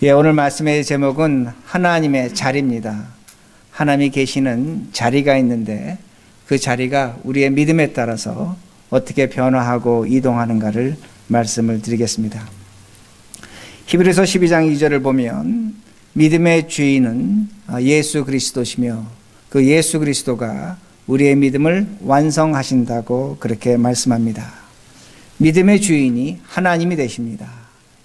오늘 말씀의 제목은 하나님의 자리입니다. 하나님이 계시는 자리가 있는데 그 자리가 우리의 믿음에 따라서 어떻게 변화하고 이동하는가를 말씀을 드리겠습니다. 히브리서 12장 2절을 보면 믿음의 주인은 예수 그리스도시며 그 예수 그리스도가 우리의 믿음을 완성하신다고 그렇게 말씀합니다. 믿음의 주인이 하나님이 되십니다.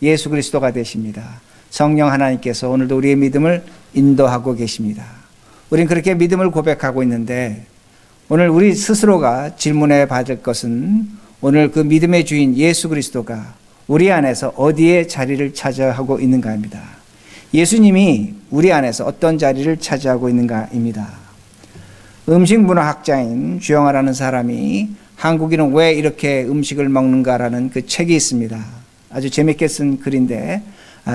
예수 그리스도가 되십니다. 성령 하나님께서 오늘도 우리의 믿음을 인도하고 계십니다. 우리는 그렇게 믿음을 고백하고 있는데 오늘 우리 스스로가 질문해 받을 것은 오늘 그 믿음의 주인 예수 그리스도가 우리 안에서 어디에 자리를 차지하고 있는가입니다. 예수님이 우리 안에서 어떤 자리를 차지하고 있는가입니다. 음식문화학자인 주영아라는 사람이 한국인은 왜 이렇게 음식을 먹는가라는 그 책이 있습니다. 아주 재밌게 쓴 글인데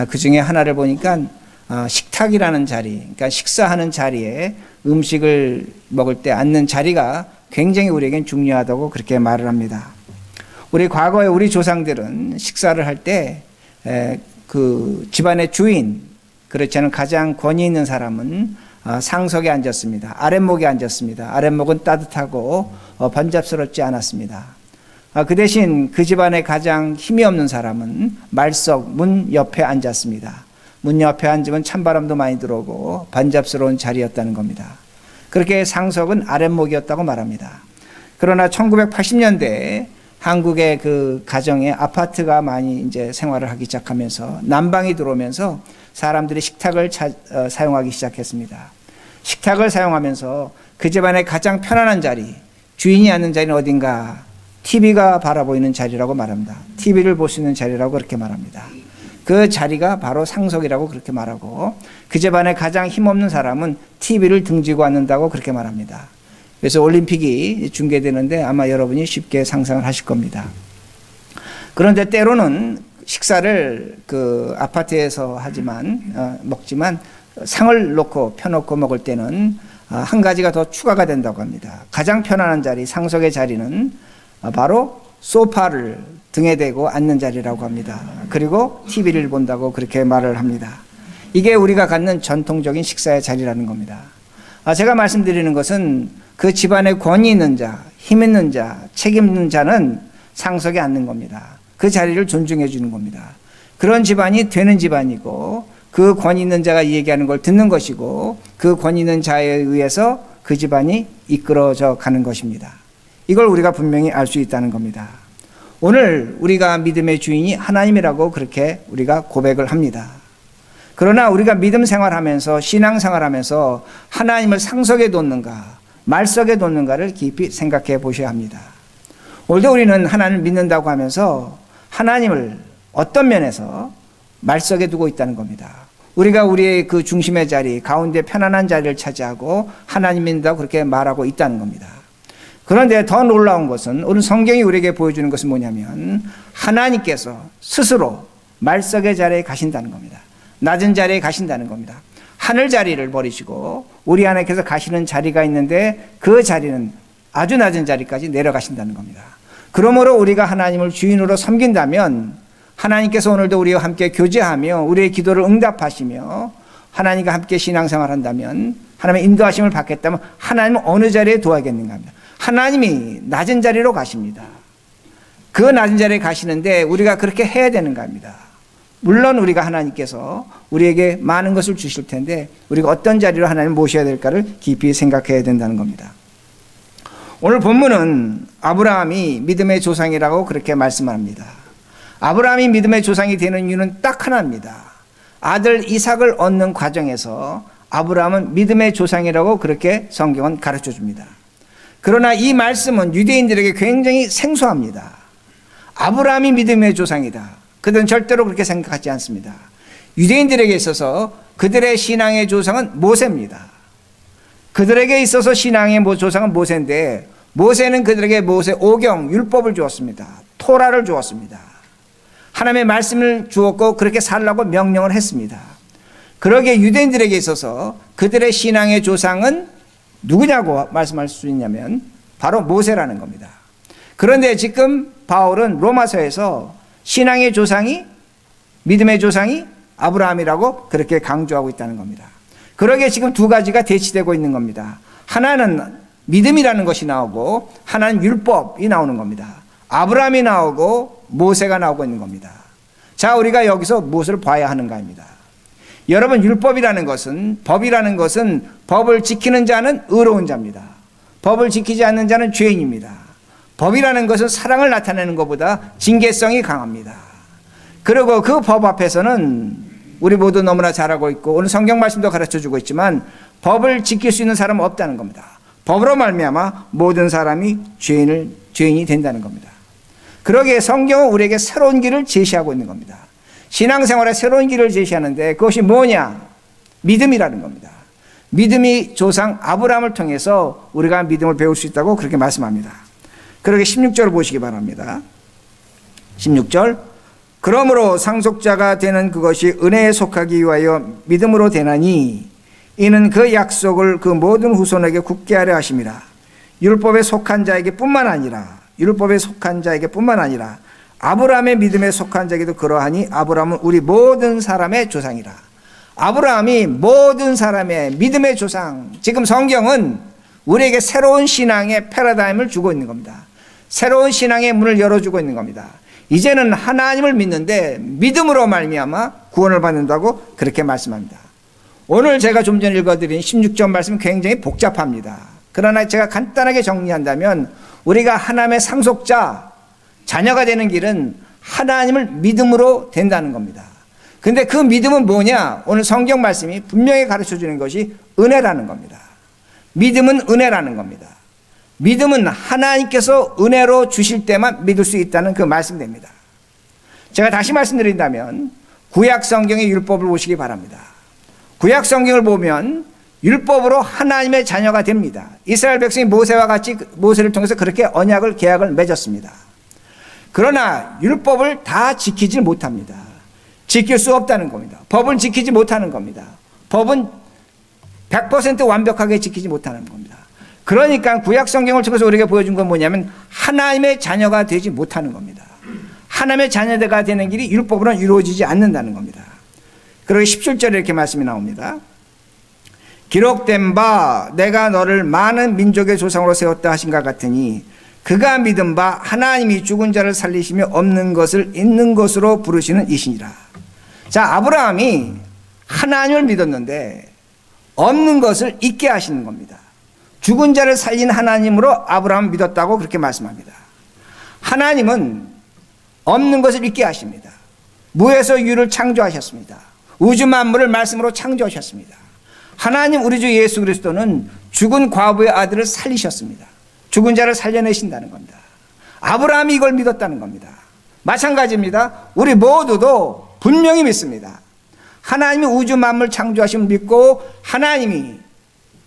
그 중에 하나를 보니까 식탁이라는 자리, 그러니까 식사하는 자리에 음식을 먹을 때 앉는 자리가 굉장히 우리에겐 중요하다고 그렇게 말을 합니다. 우리 과거에 우리 조상들은 식사를 할 때 그 집안의 주인, 그렇지 않은 가장 권위 있는 사람은 상석에 앉았습니다. 아랫목에 앉았습니다. 아랫목은 따뜻하고 번잡스럽지 않았습니다. 그 대신 그 집안의 가장 힘이 없는 사람은 말석 문 옆에 앉았습니다. 문 옆에 앉으면 찬바람도 많이 들어오고 번잡스러운 자리였다는 겁니다. 그렇게 상석은 아랫목이었다고 말합니다. 그러나 1980년대에 한국의 그 가정에 아파트가 많이 이제 생활을 하기 시작하면서 난방이 들어오면서 사람들이 식탁을 사용하기 시작했습니다. 식탁을 사용하면서 그 집안의 가장 편안한 자리, 주인이 앉는 자리는 어딘가? TV가 바라보이는 자리라고 말합니다. TV를 볼 수 있는 자리라고 그렇게 말합니다. 그 자리가 바로 상석이라고 그렇게 말하고 그 집안의 가장 힘없는 사람은 TV를 등지고 앉는다고 그렇게 말합니다. 그래서 올림픽이 중계되는데 아마 여러분이 쉽게 상상을 하실 겁니다. 그런데 때로는 식사를 그 아파트에서 먹지만 상을 놓고 펴놓고 먹을 때는 한 가지가 더 추가가 된다고 합니다. 가장 편안한 자리, 상석의 자리는 바로 소파를 등에 대고 앉는 자리라고 합니다. 그리고 TV를 본다고 그렇게 말을 합니다. 이게 우리가 갖는 전통적인 식사의 자리라는 겁니다. 제가 말씀드리는 것은 그 집안에 권위 있는 자, 힘 있는 자, 책임 있는 자는 상석에 앉는 겁니다. 그 자리를 존중해 주는 겁니다. 그런 집안이 되는 집안이고 그 권위 있는 자가 얘기하는 걸 듣는 것이고 그 권위 있는 자에 의해서 그 집안이 이끌어져 가는 것입니다. 이걸 우리가 분명히 알 수 있다는 겁니다. 오늘 우리가 믿음의 주인이 하나님이라고 그렇게 우리가 고백을 합니다. 그러나 우리가 믿음 생활하면서 신앙 생활하면서 하나님을 상석에 뒀는가 말석에 뒀는가를 깊이 생각해 보셔야 합니다. 오늘도 우리는 하나님을 믿는다고 하면서 하나님을 어떤 면에서 말석에 두고 있다는 겁니다. 우리가 우리의 그 중심의 자리 가운데 편안한 자리를 차지하고 하나님 믿는다고 그렇게 말하고 있다는 겁니다. 그런데 더 놀라운 것은 오늘 성경이 우리에게 보여주는 것은 뭐냐면 하나님께서 스스로 말석의 자리에 가신다는 겁니다. 낮은 자리에 가신다는 겁니다. 하늘 자리를 버리시고 우리 하나님께서 가시는 자리가 있는데 그 자리는 아주 낮은 자리까지 내려가신다는 겁니다. 그러므로 우리가 하나님을 주인으로 섬긴다면 하나님께서 오늘도 우리와 함께 교제하며 우리의 기도를 응답하시며 하나님과 함께 신앙생활 한다면 하나님의 인도하심을 받겠다면 하나님은 어느 자리에 두어야겠는가 합니다. 하나님이 낮은 자리로 가십니다. 그 낮은 자리에 가시는데 우리가 그렇게 해야 되는가 합니다. 물론 우리가 하나님께서 우리에게 많은 것을 주실 텐데 우리가 어떤 자리로 하나님을 모셔야 될까를 깊이 생각해야 된다는 겁니다. 오늘 본문은 아브라함이 믿음의 조상이라고 그렇게 말씀합니다. 아브라함이 믿음의 조상이 되는 이유는 딱 하나입니다. 아들 이삭을 얻는 과정에서 아브라함은 믿음의 조상이라고 그렇게 성경은 가르쳐 줍니다. 그러나 이 말씀은 유대인들에게 굉장히 생소합니다. 아브라함이 믿음의 조상이다. 그들은 절대로 그렇게 생각하지 않습니다. 유대인들에게 있어서 그들의 신앙의 조상은 모세입니다. 그들에게 있어서 신앙의 조상은 모세인데 모세는 그들에게 모세 오경 율법을 주었습니다. 토라를 주었습니다. 하나님의 말씀을 주었고 그렇게 살라고 명령을 했습니다. 그러기에 유대인들에게 있어서 그들의 신앙의 조상은 누구냐고 말씀할 수 있냐면 바로 모세라는 겁니다. 그런데 지금 바울은 로마서에서 신앙의 조상이 믿음의 조상이 아브라함이라고 그렇게 강조하고 있다는 겁니다. 그러기에 지금 두 가지가 대치되고 있는 겁니다. 하나는 믿음이라는 것이 나오고 하나는 율법이 나오는 겁니다. 아브라함이 나오고 모세가 나오고 있는 겁니다. 자, 우리가 여기서 무엇을 봐야 하는가입니다. 여러분, 율법이라는 것은, 법이라는 것은 법을 지키는 자는 의로운 자입니다. 법을 지키지 않는 자는 죄인입니다. 법이라는 것은 사랑을 나타내는 것보다 징계성이 강합니다. 그리고 그 법 앞에서는 우리 모두 너무나 잘 알고 있고 오늘 성경 말씀도 가르쳐주고 있지만 법을 지킬 수 있는 사람은 없다는 겁니다. 법으로 말미암아 모든 사람이 죄인이 된다는 겁니다. 그러기에 성경은 우리에게 새로운 길을 제시하고 있는 겁니다. 신앙생활에 새로운 길을 제시하는데 그것이 뭐냐? 믿음이라는 겁니다. 믿음이 조상 아브라함을 통해서 우리가 믿음을 배울 수 있다고 그렇게 말씀합니다. 그러게 16절을 보시기 바랍니다. 16절, 그러므로 상속자가 되는 그것이 은혜에 속하기 위하여 믿음으로 되나니 이는 그 약속을 그 모든 후손에게 굳게 하려 하심이라. 율법에 속한 자에게 뿐만 아니라 아브라함의 믿음에 속한 자에게도 그러하니 아브라함은 우리 모든 사람의 조상이라. 아브라함이 모든 사람의 믿음의 조상. 지금 성경은 우리에게 새로운 신앙의 패러다임을 주고 있는 겁니다. 새로운 신앙의 문을 열어주고 있는 겁니다. 이제는 하나님을 믿는데 믿음으로 말미암아 구원을 받는다고 그렇게 말씀합니다. 오늘 제가 좀 전에 읽어드린 16절 말씀은 굉장히 복잡합니다. 그러나 제가 간단하게 정리한다면 우리가 하나님의 상속자, 자녀가 되는 길은 하나님을 믿음으로 된다는 겁니다. 근데 그 믿음은 뭐냐? 오늘 성경 말씀이 분명히 가르쳐 주는 것이 은혜라는 겁니다. 믿음은 은혜라는 겁니다. 믿음은 하나님께서 은혜로 주실 때만 믿을 수 있다는 그 말씀입니다. 제가 다시 말씀드린다면 구약 성경의 율법을 보시기 바랍니다. 구약 성경을 보면 율법으로 하나님의 자녀가 됩니다. 이스라엘 백성이 모세와 같이 모세를 통해서 그렇게 언약을 계약을 맺었습니다. 그러나 율법을 다 지키지 못합니다. 지킬 수 없다는 겁니다. 법을 지키지 못하는 겁니다. 법은 100% 완벽하게 지키지 못하는 겁니다. 그러니까 구약 성경을 통해서 우리에게 보여준 건 뭐냐면 하나님의 자녀가 되지 못하는 겁니다. 하나님의 자녀가 되는 길이 율법으로는 이루어지지 않는다는 겁니다. 그러기 17절에 이렇게 말씀이 나옵니다. 기록된 바 내가 너를 많은 민족의 조상으로 세웠다 하신 것 같으니 그가 믿은 바 하나님이 죽은 자를 살리시며 없는 것을 있는 것으로 부르시는 이시니라. 자, 아브라함이 하나님을 믿었는데 없는 것을 있게 하시는 겁니다. 죽은 자를 살린 하나님으로 아브라함을 믿었다고 그렇게 말씀합니다. 하나님은 없는 것을 있게 하십니다. 무에서 유를 창조하셨습니다. 우주 만물을 말씀으로 창조하셨습니다. 하나님 우리 주 예수 그리스도는 죽은 과부의 아들을 살리셨습니다. 죽은 자를 살려내신다는 겁니다. 아브라함이 이걸 믿었다는 겁니다. 마찬가지입니다. 우리 모두도 분명히 믿습니다. 하나님이 우주 만물 창조하심을 믿고 하나님이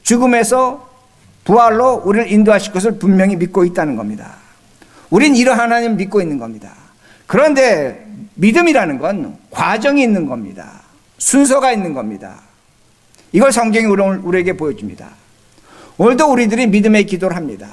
죽음에서 부활로 우리를 인도하실 것을 분명히 믿고 있다는 겁니다. 우린 이런 하나님을 믿고 있는 겁니다. 그런데 믿음이라는 건 과정이 있는 겁니다. 순서가 있는 겁니다. 이걸 성경이 우리에게 보여줍니다. 오늘도 우리들이 믿음의 기도를 합니다.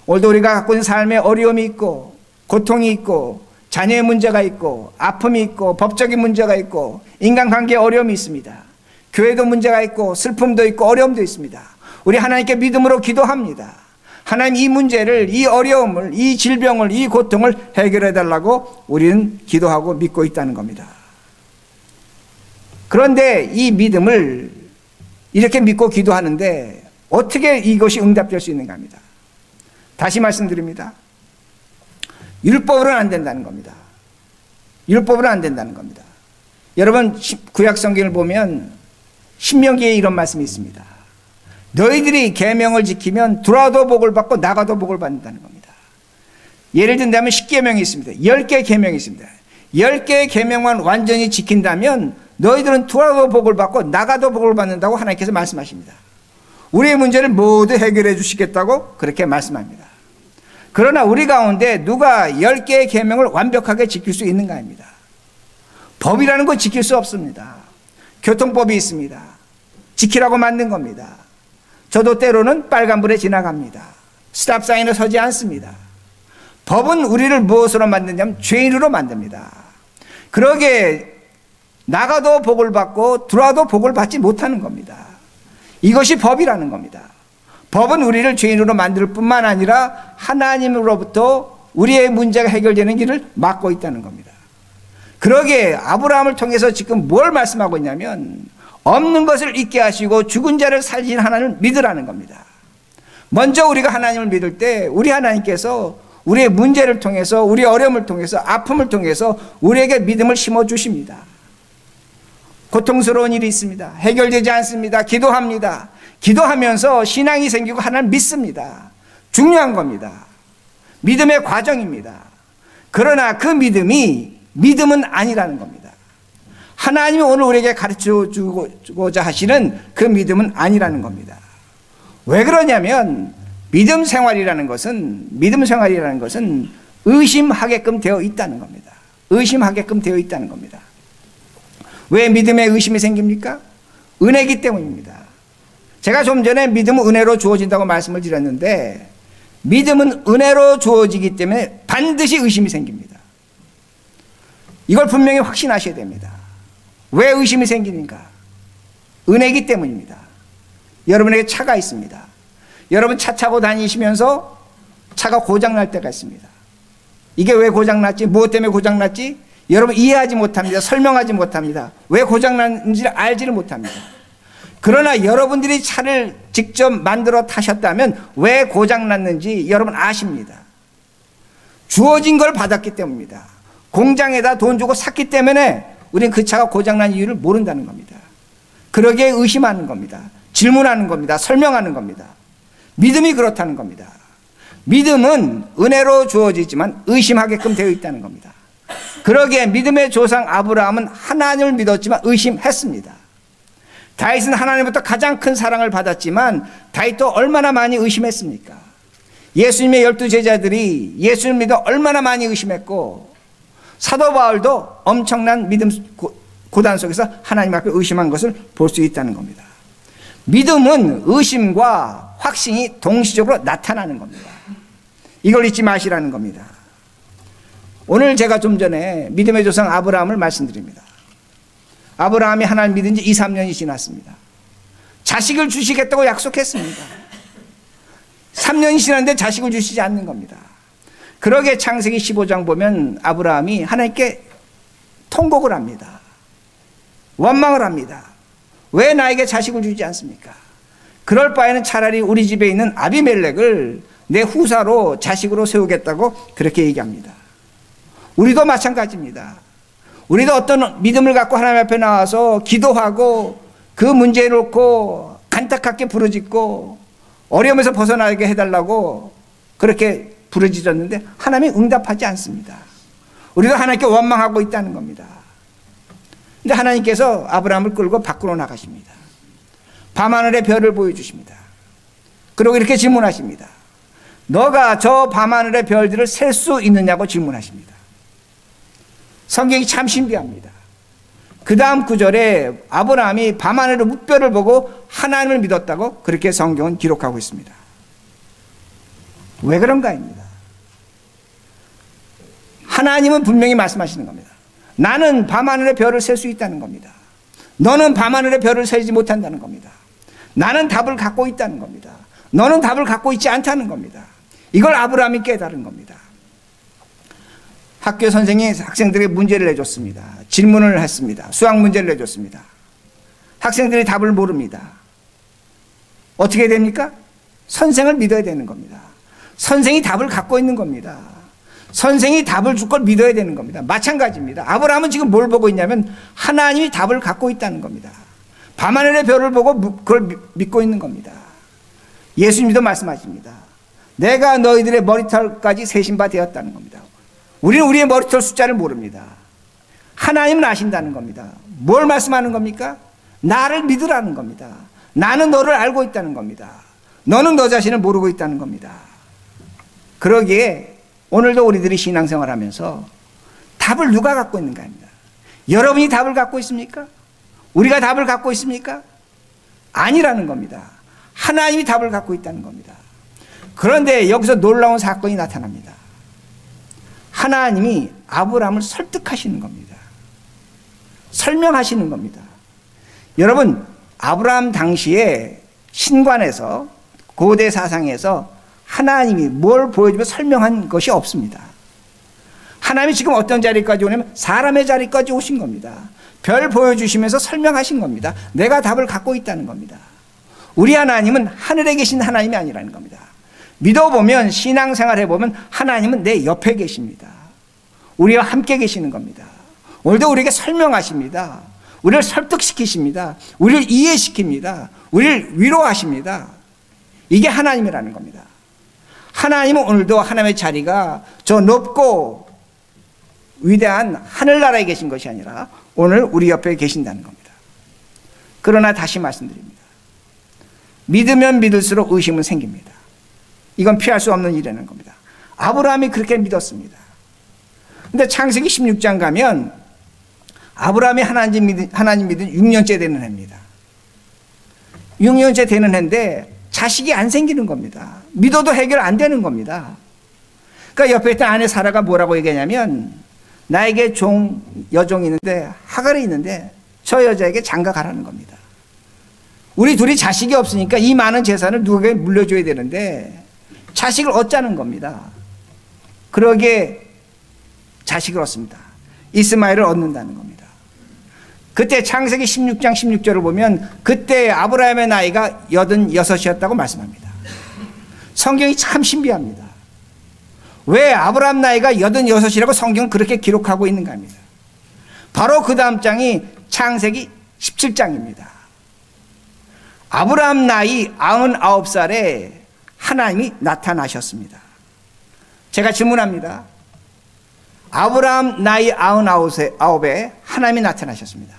오늘도 우리가 갖고 있는 삶에 어려움이 있고 고통이 있고 자녀의 문제가 있고 아픔이 있고 법적인 문제가 있고 인간관계에 어려움이 있습니다. 교회도 문제가 있고 슬픔도 있고 어려움도 있습니다. 우리 하나님께 믿음으로 기도합니다. 하나님 이 문제를, 이 어려움을, 이 질병을, 이 고통을 해결해 달라고 우리는 기도하고 믿고 있다는 겁니다. 그런데 이 믿음을 이렇게 믿고 기도하는데 어떻게 이것이 응답될 수 있는가 합니다. 다시 말씀드립니다. 율법으로는 안 된다는 겁니다. 율법으로는 안 된다는 겁니다. 여러분 구약 성경을 보면 신명기에 이런 말씀이 있습니다. 너희들이 계명을 지키면 들어와도 복을 받고 나가도 복을 받는다는 겁니다. 예를 든다면 10계명이 있습니다. 10개의 계명이 있습니다. 10개의 계명만 완전히 지킨다면 너희들은 들어와도 복을 받고 나가도 복을 받는다고 하나님께서 말씀하십니다. 우리의 문제를 모두 해결해 주시겠다고 그렇게 말씀합니다. 그러나 우리 가운데 누가 10개의 계명을 완벽하게 지킬 수 있는가 합니다. 법이라는 거 지킬 수 없습니다. 교통법이 있습니다. 지키라고 만든 겁니다. 저도 때로는 빨간불에 지나갑니다. 스탑사인에 서지 않습니다. 법은 우리를 무엇으로 만드냐면 죄인으로 만듭니다. 그러게 나가도 복을 받고 들어와도 복을 받지 못하는 겁니다. 이것이 법이라는 겁니다. 법은 우리를 죄인으로 만들 뿐만 아니라 하나님으로부터 우리의 문제가 해결되는 길을 막고 있다는 겁니다. 그러기에 아브라함을 통해서 지금 뭘 말씀하고 있냐면 없는 것을 있게 하시고 죽은 자를 살리신 하나님을 믿으라는 겁니다. 먼저 우리가 하나님을 믿을 때 우리 하나님께서 우리의 문제를 통해서, 우리의 어려움을 통해서, 아픔을 통해서 우리에게 믿음을 심어주십니다. 고통스러운 일이 있습니다. 해결되지 않습니다. 기도합니다. 기도하면서 신앙이 생기고 하나님을 믿습니다. 중요한 겁니다. 믿음의 과정입니다. 그러나 그 믿음은 아니라는 겁니다. 하나님이 오늘 우리에게 가르쳐 주고자 하시는 그 믿음은 아니라는 겁니다. 왜 그러냐면 믿음 생활이라는 것은 의심하게끔 되어 있다는 겁니다. 의심하게끔 되어 있다는 겁니다. 왜 믿음에 의심이 생깁니까? 은혜이기 때문입니다. 제가 좀 전에 믿음은 은혜로 주어진다고 말씀을 드렸는데 믿음은 은혜로 주어지기 때문에 반드시 의심이 생깁니다. 이걸 분명히 확신하셔야 됩니다. 왜 의심이 생기는가? 은혜이기 때문입니다. 여러분에게 차가 있습니다. 여러분 차 타고 다니시면서 차가 고장날 때가 있습니다. 이게 왜 고장났지? 무엇 때문에 고장났지? 여러분 이해하지 못합니다. 설명하지 못합니다. 왜 고장났는지를 알지를 못합니다. 그러나 여러분들이 차를 직접 만들어 타셨다면 왜 고장났는지 여러분 아십니다. 주어진 걸 받았기 때문입니다. 공장에다 돈 주고 샀기 때문에 우리는 그 차가 고장난 이유를 모른다는 겁니다. 그러기에 의심하는 겁니다. 질문하는 겁니다. 설명하는 겁니다. 믿음이 그렇다는 겁니다. 믿음은 은혜로 주어지지만 의심하게끔 되어 있다는 겁니다. 그러기에 믿음의 조상 아브라함은 하나님을 믿었지만 의심했습니다. 다윗은 하나님부터 가장 큰 사랑을 받았지만 다윗도 얼마나 많이 의심했습니까? 예수님의 12 제자들이 예수님 믿어 얼마나 많이 의심했고 사도 바울도 엄청난 믿음 고단 속에서 하나님 앞에 의심한 것을 볼 수 있다는 겁니다. 믿음은 의심과 확신이 동시적으로 나타나는 겁니다. 이걸 잊지 마시라는 겁니다. 오늘 제가 좀 전에 믿음의 조상 아브라함을 말씀드립니다. 아브라함이 하나님 믿은 지 2, 3년이 지났습니다. 자식을 주시겠다고 약속했습니다. 3년이 지났는데 자식을 주시지 않는 겁니다. 그러게 창세기 15장 보면 아브라함이 하나님께 통곡을 합니다. 원망을 합니다. 왜 나에게 자식을 주지 않습니까? 그럴 바에는 차라리 우리 집에 있는 아비멜렉을 내 후사로 자식으로 세우겠다고 그렇게 얘기합니다. 우리도 마찬가지입니다. 우리도 어떤 믿음을 갖고 하나님 앞에 나와서 기도하고 그 문제에 놓고 간탁하게 부르짖고 어려움에서 벗어나게 해달라고 그렇게 부르짖었는데 하나님이 응답하지 않습니다. 우리도 하나님께 원망하고 있다는 겁니다. 근데 하나님께서 아브라함을 끌고 밖으로 나가십니다. 밤하늘의 별을 보여주십니다. 그리고 이렇게 질문하십니다. 너가 저 밤하늘의 별들을 셀 수 있느냐고 질문하십니다. 성경이 참 신비합니다. 그 다음 구절에 아브라함이 밤하늘의 뭇별을 보고 하나님을 믿었다고 그렇게 성경은 기록하고 있습니다. 왜 그런가입니다. 하나님은 분명히 말씀하시는 겁니다. 나는 밤하늘의 별을 셀 수 있다는 겁니다. 너는 밤하늘의 별을 세지 못한다는 겁니다. 나는 답을 갖고 있다는 겁니다. 너는 답을 갖고 있지 않다는 겁니다. 이걸 아브라함이 깨달은 겁니다. 학교 선생이 학생들에게 문제를 내줬습니다. 질문을 했습니다. 수학 문제를 내줬습니다. 학생들이 답을 모릅니다. 어떻게 됩니까? 선생을 믿어야 되는 겁니다. 선생이 답을 갖고 있는 겁니다. 선생이 답을 줄 걸 믿어야 되는 겁니다. 마찬가지입니다. 아브라함은 지금 뭘 보고 있냐면 하나님이 답을 갖고 있다는 겁니다. 밤하늘의 별을 보고 그걸 믿고 있는 겁니다. 예수님도 말씀하십니다. 내가 너희들의 머리털까지 세신 바 되었다는 겁니다. 우리는 우리의 머리털 숫자를 모릅니다. 하나님은 아신다는 겁니다. 뭘 말씀하는 겁니까? 나를 믿으라는 겁니다. 나는 너를 알고 있다는 겁니다. 너는 너 자신을 모르고 있다는 겁니다. 그러기에 오늘도 우리들이 신앙생활 하면서 답을 누가 갖고 있는가 합니다. 여러분이 답을 갖고 있습니까? 우리가 답을 갖고 있습니까? 아니라는 겁니다. 하나님이 답을 갖고 있다는 겁니다. 그런데 여기서 놀라운 사건이 나타납니다. 하나님이 아브라함을 설득하시는 겁니다. 설명하시는 겁니다. 여러분, 아브라함 당시에 신관에서, 고대 사상에서 하나님이 뭘 보여주며 설명한 것이 없습니다. 하나님이 지금 어떤 자리까지 오냐면 사람의 자리까지 오신 겁니다. 별 보여주시면서 설명하신 겁니다. 내가 답을 갖고 있다는 겁니다. 우리 하나님은 하늘에 계신 하나님이 아니라는 겁니다. 믿어보면, 신앙생활 해보면 하나님은 내 옆에 계십니다. 우리와 함께 계시는 겁니다. 오늘도 우리에게 설명하십니다. 우리를 설득시키십니다. 우리를 이해시킵니다. 우리를 위로하십니다. 이게 하나님이라는 겁니다. 하나님은 오늘도 하나님의 자리가 저 높고 위대한 하늘나라에 계신 것이 아니라 오늘 우리 옆에 계신다는 겁니다. 그러나 다시 말씀드립니다. 믿으면 믿을수록 의심은 생깁니다. 이건 피할 수 없는 일이라는 겁니다. 아브라함이 그렇게 믿었습니다. 근데 창세기 16장 가면 아브라함이 하나님 믿은 6년째 되는 해입니다. 6년째 되는 해인데 자식이 안 생기는 겁니다. 믿어도 해결 안 되는 겁니다. 그러니까 옆에 있던 아내 사라가 뭐라고 얘기하냐면, 나에게 여종이 있는데, 하갈이 있는데 저 여자에게 장가 가라는 겁니다. 우리 둘이 자식이 없으니까 이 많은 재산을 누구에게 물려줘야 되는데 자식을 얻자는 겁니다. 그러기에 자식을 얻습니다. 이스마엘을 얻는다는 겁니다. 그때 창세기 16장 16절을 보면 그때 아브라함의 나이가 86이었다고 말씀합니다. 성경이 참 신비합니다. 왜 아브라함 나이가 86이라고 성경은 그렇게 기록하고 있는가 합니다. 바로 그 다음 장이 창세기 17장입니다. 아브라함 나이 99살에 하나님이 나타나셨습니다. 제가 질문합니다. 아브라함 나이 99에 하나님이 나타나셨습니다.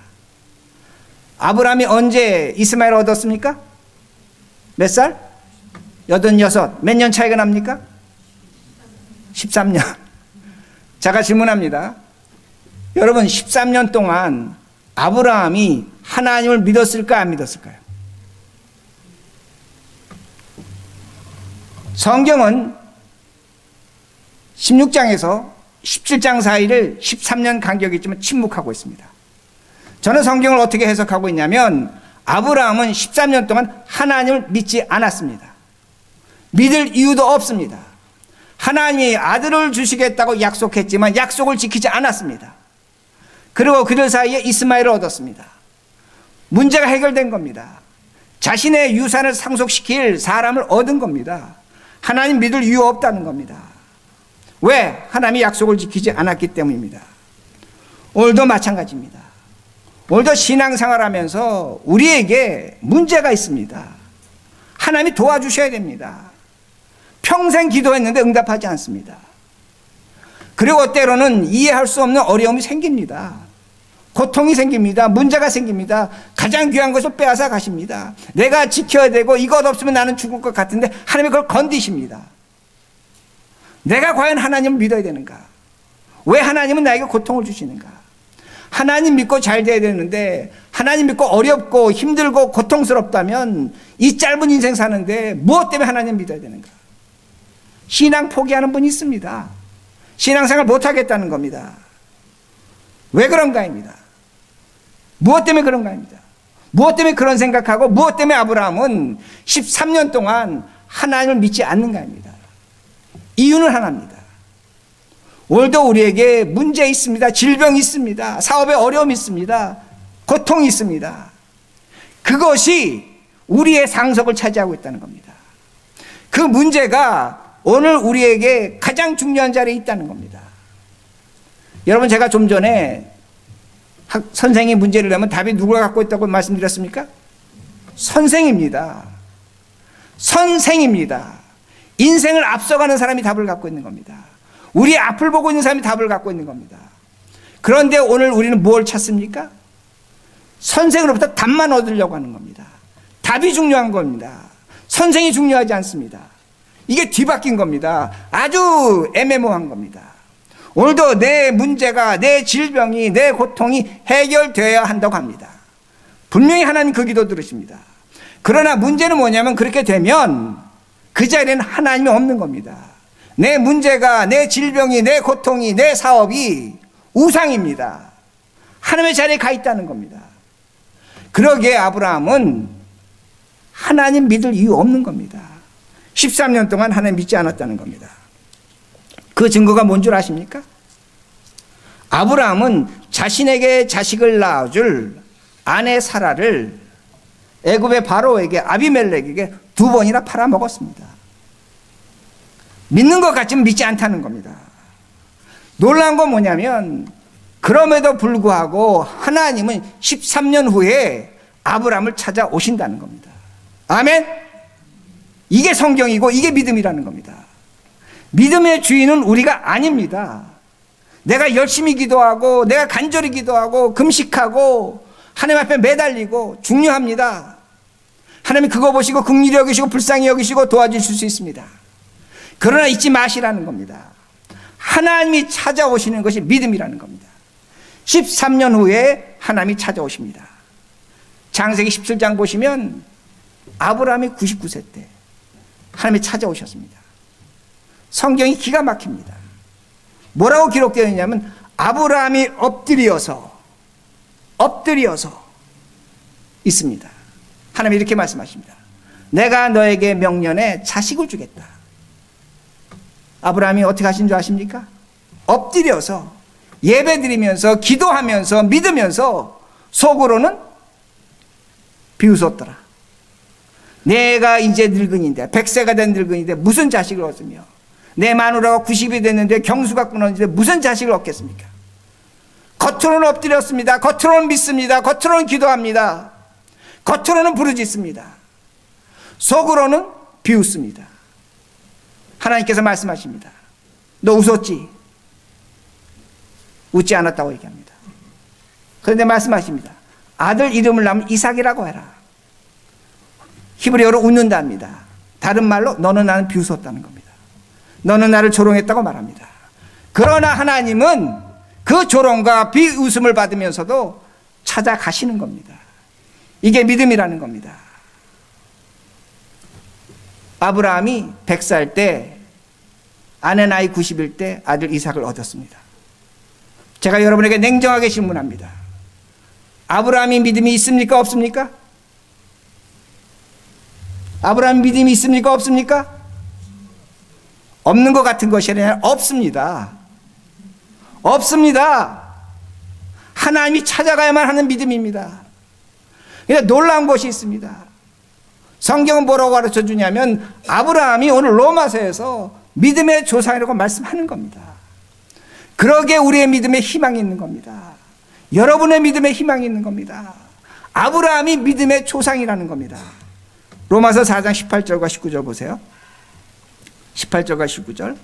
아브라함이 언제 이스마엘을 얻었습니까? 몇 살? 86. 몇 년 차이가 납니까? 13년. 제가 질문합니다. 여러분, 13년 동안 아브라함이 하나님을 믿었을까요? 안 믿었을까요? 성경은 16장에서 17장 사이를 13년 간격이 있지만 침묵하고 있습니다. 저는 성경을 어떻게 해석하고 있냐면, 아브라함은 13년 동안 하나님을 믿지 않았습니다. 믿을 이유도 없습니다. 하나님이 아들을 주시겠다고 약속했지만 약속을 지키지 않았습니다. 그리고 그들 사이에 이스마엘을 얻었습니다. 문제가 해결된 겁니다. 자신의 유산을 상속시킬 사람을 얻은 겁니다. 하나님 믿을 이유 없다는 겁니다. 왜? 하나님이 약속을 지키지 않았기 때문입니다. 오늘도 마찬가지입니다. 오늘도 신앙생활하면서 우리에게 문제가 있습니다. 하나님이 도와주셔야 됩니다. 평생 기도했는데 응답하지 않습니다. 그리고 때로는 이해할 수 없는 어려움이 생깁니다. 고통이 생깁니다. 문제가 생깁니다. 가장 귀한 것을 빼앗아 가십니다. 내가 지켜야 되고 이것 없으면 나는 죽을 것 같은데 하나님이 그걸 건디십니다. 내가 과연 하나님을 믿어야 되는가? 왜 하나님은 나에게 고통을 주시는가? 하나님 믿고 잘 돼야 되는데 하나님 믿고 어렵고 힘들고 고통스럽다면 이 짧은 인생 사는데 무엇 때문에 하나님 믿어야 되는가? 신앙 포기하는 분이 있습니다. 신앙생활 못하겠다는 겁니다. 왜 그런가입니다. 무엇 때문에 그런가입니다. 무엇 때문에 그런 생각하고 무엇 때문에 아브라함은 13년 동안 하나님을 믿지 않는가입니다. 이유는 하나입니다. 오늘도 우리에게 문제 있습니다. 질병이 있습니다. 사업에 어려움이 있습니다. 고통이 있습니다. 그것이 우리의 상속을 차지하고 있다는 겁니다. 그 문제가 오늘 우리에게 가장 중요한 자리에 있다는 겁니다. 여러분, 제가 좀 전에 선생이 문제를 내면 답이 누가 갖고 있다고 말씀드렸습니까? 선생입니다. 선생입니다. 인생을 앞서가는 사람이 답을 갖고 있는 겁니다. 우리 앞을 보고 있는 사람이 답을 갖고 있는 겁니다. 그런데 오늘 우리는 뭘 찾습니까? 선생으로부터 답만 얻으려고 하는 겁니다. 답이 중요한 겁니다. 선생이 중요하지 않습니다. 이게 뒤바뀐 겁니다. 아주 애매모호한 겁니다. 오늘도 내 문제가, 내 질병이, 내 고통이 해결되어야 한다고 합니다. 분명히 하나님 그 기도 들으십니다. 그러나 문제는 뭐냐면 그렇게 되면 그 자리에는 하나님이 없는 겁니다. 내 문제가, 내 질병이, 내 고통이, 내 사업이 우상입니다. 하나님의 자리에 가 있다는 겁니다. 그러기에 아브라함은 하나님 믿을 이유 없는 겁니다. 13년 동안 하나님 믿지 않았다는 겁니다. 그 증거가 뭔 줄 아십니까? 아브라함은 자신에게 자식을 낳아줄 아내 사라를 애굽의 바로에게, 아비멜렉에게 2번이나 팔아먹었습니다. 믿는 것 같지만 믿지 않다는 겁니다. 놀라운 건 뭐냐면 그럼에도 불구하고 하나님은 13년 후에 아브라함을 찾아오신다는 겁니다. 아멘? 이게 성경이고 이게 믿음이라는 겁니다. 믿음의 주인은 우리가 아닙니다. 내가 열심히 기도하고 내가 간절히 기도하고 금식하고 하나님 앞에 매달리고 중요합니다. 하나님이 그거 보시고 긍휼히 여기시고 불쌍히 여기시고 도와주실 수 있습니다. 그러나 잊지 마시라는 겁니다. 하나님이 찾아오시는 것이 믿음이라는 겁니다. 13년 후에 하나님이 찾아오십니다. 창세기 17장 보시면 아브라함이 99세 때 하나님이 찾아오셨습니다. 성경이 기가 막힙니다. 뭐라고 기록되어 있냐면 아브라함이 엎드려서 있습니다. 하나님이 이렇게 말씀하십니다. 내가 너에게 명년에 자식을 주겠다. 아브라함이 어떻게 하신 줄 아십니까? 엎드려서 예배드리면서 기도하면서 믿으면서 속으로는 비웃었더라. 내가 이제 늙은인데 100세가 된 늙은인데 무슨 자식을 얻으며 내 마누라가 90이 됐는데 경수가 끊어지는데 무슨 자식을 얻겠습니까? 겉으로는 엎드렸습니다. 겉으로는 믿습니다. 겉으로는 기도합니다. 겉으로는 부르짖습니다. 속으로는 비웃습니다. 하나님께서 말씀하십니다. 너 웃었지? 웃지 않았다고 얘기합니다. 그런데 말씀하십니다. 아들 이름을 낳으면 이삭이라고 해라. 히브리어로 웃는답니다. 다른 말로 너는 나는 비웃었다는 겁니다. 너는 나를 조롱했다고 말합니다. 그러나 하나님은 그 조롱과 비웃음을 받으면서도 찾아가시는 겁니다. 이게 믿음이라는 겁니다. 아브라함이 100살 때 아내 나이 90일 때 아들 이삭을 얻었습니다. 제가 여러분에게 냉정하게 질문합니다. 아브라함이 믿음이 있습니까? 없습니까? 아브라함 믿음이 있습니까? 없습니까? 없는 것 같은 것이 아니라 없습니다. 없습니다. 하나님이 찾아가야만 하는 믿음입니다. 그런데 놀라운 것이 있습니다. 성경은 뭐라고 가르쳐 주냐면 아브라함이 오늘 로마서에서 믿음의 조상이라고 말씀하는 겁니다. 그러기에 우리의 믿음에 희망이 있는 겁니다. 여러분의 믿음에 희망이 있는 겁니다. 아브라함이 믿음의 조상이라는 겁니다. 로마서 4장 18절과 19절 보세요. 18절과 19절.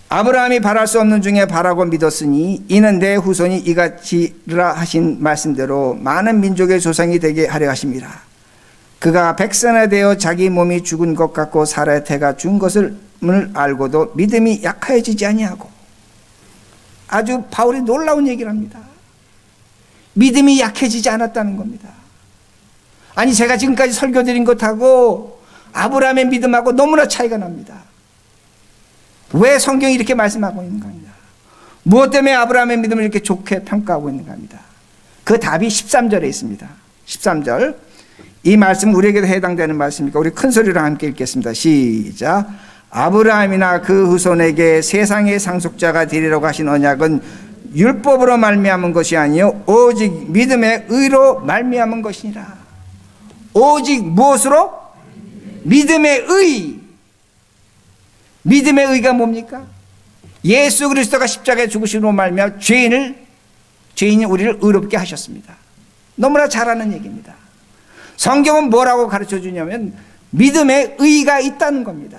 아브라함이 바랄 수 없는 중에 바라고 믿었으니 이는 내 후손이 이같이라 하신 말씀대로 많은 민족의 조상이 되게 하려 하심이라. 그가 백세나 되어 자기 몸이 죽은 것 같고 사라의 태가 준 것을 알고도 믿음이 약하여지지 아니하고. 아주 바울이 놀라운 얘기를 합니다. 믿음이 약해지지 않았다는 겁니다. 아니 제가 지금까지 설교드린 것하고 아브라함의 믿음하고 너무나 차이가 납니다. 왜 성경이 이렇게 말씀하고 있는 겁니다. 무엇 때문에 아브라함의 믿음을 이렇게 좋게 평가하고 있는가 합니다. 그 답이 13절에 있습니다. 13절. 이 말씀은 우리에게도 해당되는 말씀이니까 우리 큰 소리로 함께 읽겠습니다. 시작. 아브라함이나 그 후손에게 세상의 상속자가 되리라고 하신 언약은 율법으로 말미암은 것이 아니요 오직 믿음의 의로 말미암은 것이니라. 오직 무엇으로? 믿음의 의. 믿음의 의가 뭡니까? 예수 그리스도가 십자가에 죽으심으로 말미암아 죄인이 우리를 의롭게 하셨습니다. 너무나 잘 아는 얘기입니다. 성경은 뭐라고 가르쳐 주냐면 믿음의 의가 있다는 겁니다.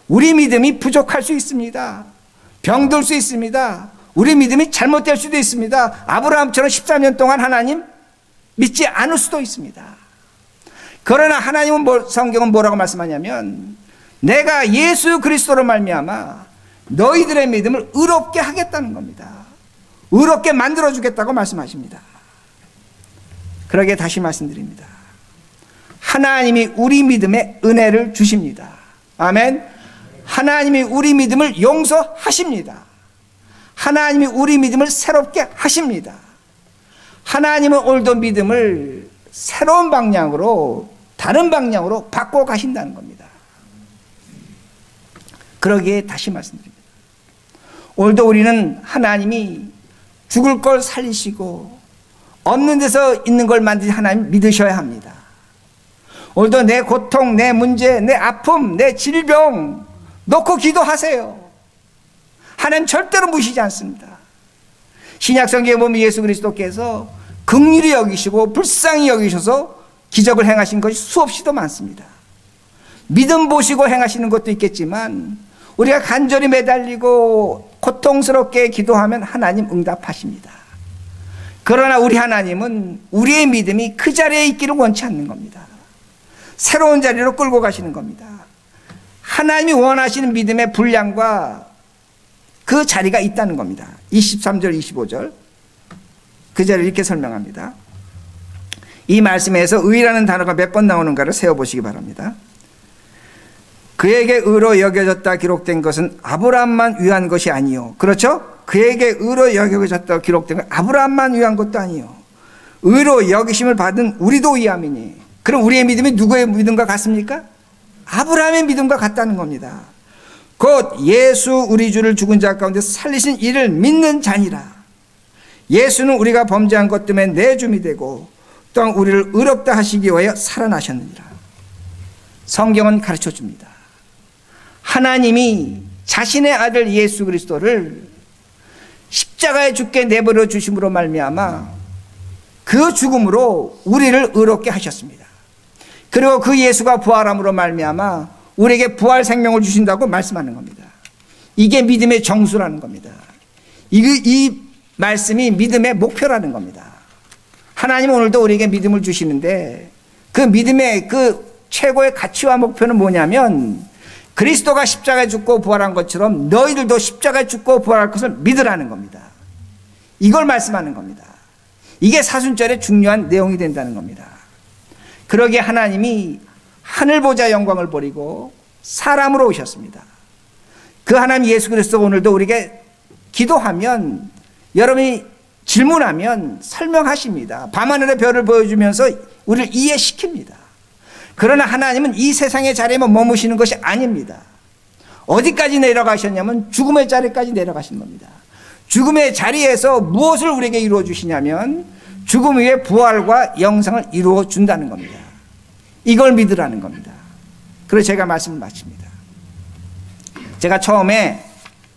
우리 믿음이 부족할 수 있습니다. 병들 수 있습니다. 우리 믿음이 잘못될 수도 있습니다. 아브라함처럼 13년 동안 하나님 믿지 않을 수도 있습니다. 그러나 하나님은 성경은 뭐라고 말씀하냐면 내가 예수 그리스도로 말미암아 너희들의 믿음을 의롭게 하겠다는 겁니다. 의롭게 만들어주겠다고 말씀하십니다. 그러기에 다시 말씀드립니다. 하나님이 우리 믿음에 은혜를 주십니다. 아멘. 하나님이 우리 믿음을 용서하십니다. 하나님이 우리 믿음을 새롭게 하십니다. 하나님은 오늘도 믿음을 새로운 방향으로, 다른 방향으로 바꿔 가신다는 겁니다. 그러기에 다시 말씀드립니다. 오늘도 우리는 하나님이 죽을 걸 살리시고 없는 데서 있는 걸 만드신 하나님 믿으셔야 합니다. 오늘도 내 고통, 내 문제, 내 아픔, 내 질병 놓고 기도하세요. 하나님 절대로 무시하지 않습니다. 신약성경에 보면 예수 그리스도께서 긍휼히 여기시고 불쌍히 여기셔서 기적을 행하신 것이 수없이도 많습니다. 믿음 보시고 행하시는 것도 있겠지만 우리가 간절히 매달리고 고통스럽게 기도하면 하나님 응답하십니다. 그러나 우리 하나님은 우리의 믿음이 그 자리에 있기를 원치 않는 겁니다. 새로운 자리로 끌고 가시는 겁니다. 하나님이 원하시는 믿음의 분량과 그 자리가 있다는 겁니다. 23절 25절 그 자리를 이렇게 설명합니다. 이 말씀에서 의라는 단어가 몇 번 나오는가를 세어보시기 바랍니다. 그에게 의로 여겨졌다 기록된 것은 아브라함만 위한 것이 아니요. 그렇죠? 그에게 의로 여겨졌다 기록된 건 아브라함만 위한 것도 아니요. 의로 여기심을 받은 우리도 위함이니. 그럼 우리의 믿음이 누구의 믿음과 같습니까? 아브라함의 믿음과 같다는 겁니다. 곧 예수 우리 주를 죽은 자 가운데 살리신 이를 믿는 자니라. 예수는 우리가 범죄한 것 때문에 내 줌이 되고 또한 우리를 의롭다 하시기 위하여 살아나셨느니라. 성경은 가르쳐 줍니다. 하나님이 자신의 아들 예수 그리스도를 십자가에 죽게 내버려 주심으로 말미암아 그 죽음으로 우리를 의롭게 하셨습니다. 그리고 그 예수가 부활함으로 말미암아 우리에게 부활 생명을 주신다고 말씀하는 겁니다. 이게 믿음의 정수라는 겁니다. 이 말씀이 믿음의 목표라는 겁니다. 하나님은 오늘도 우리에게 믿음을 주시는데 그 믿음의 그 최고의 가치와 목표는 뭐냐면 그리스도가 십자가에 죽고 부활한 것처럼 너희들도 십자가에 죽고 부활할 것을 믿으라는 겁니다. 이걸 말씀하는 겁니다. 이게 사순절의 중요한 내용이 된다는 겁니다. 그러기에 하나님이 하늘보좌 영광을 버리고 사람으로 오셨습니다. 그 하나님 예수 그리스도가 오늘도 우리에게 기도하면, 여러분이 질문하면 설명하십니다. 밤하늘의 별을 보여주면서 우리를 이해시킵니다. 그러나 하나님은 이 세상의 자리에만 머무시는 것이 아닙니다. 어디까지 내려가셨냐면 죽음의 자리까지 내려가신 겁니다. 죽음의 자리에서 무엇을 우리에게 이루어 주시냐면 죽음 위에 부활과 영생을 이루어 준다는 겁니다. 이걸 믿으라는 겁니다. 그래서 제가 말씀을 마칩니다. 제가 처음에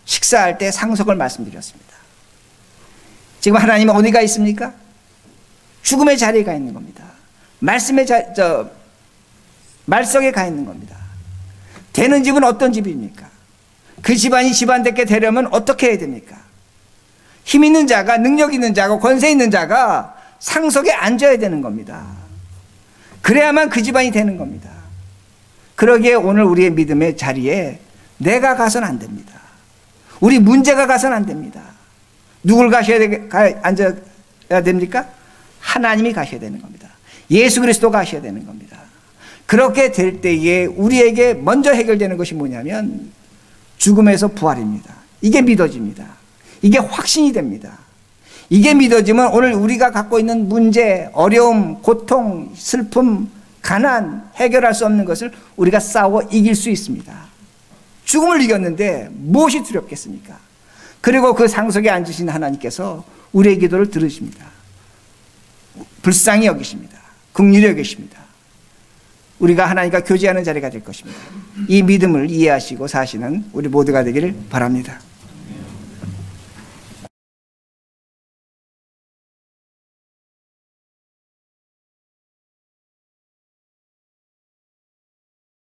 식사할 때 상속을 말씀드렸습니다. 지금 하나님은 어디가 있습니까? 죽음의 자리에 가 있는 겁니다. 말석에 가 있는 겁니다. 되는 집은 어떤 집입니까? 그 집안이 집안답게 되려면 어떻게 해야 됩니까? 힘 있는 자가, 능력 있는 자가, 권세 있는 자가 상석에 앉아야 되는 겁니다. 그래야만 그 집안이 되는 겁니다. 그러기에 오늘 우리의 믿음의 자리에 내가 가서는 안 됩니다. 우리 문제가 가서는 안 됩니다. 누굴 앉아야 됩니까? 하나님이 가셔야 되는 겁니다. 예수 그리스도가 가셔야 되는 겁니다. 그렇게 될 때에 우리에게 먼저 해결되는 것이 뭐냐면 죽음에서 부활입니다. 이게 믿어집니다. 이게 확신이 됩니다. 이게 믿어지면 오늘 우리가 갖고 있는 문제, 어려움, 고통, 슬픔, 가난, 해결할 수 없는 것을 우리가 싸워 이길 수 있습니다. 죽음을 이겼는데 무엇이 두렵겠습니까? 그리고 그 상석에 앉으신 하나님께서 우리의 기도를 들으십니다. 불쌍히 여기십니다. 긍휼히 여기십니다. 우리가 하나님과 교제하는 자리가 될 것입니다. 이 믿음을 이해하시고 사시는 우리 모두가 되기를 바랍니다.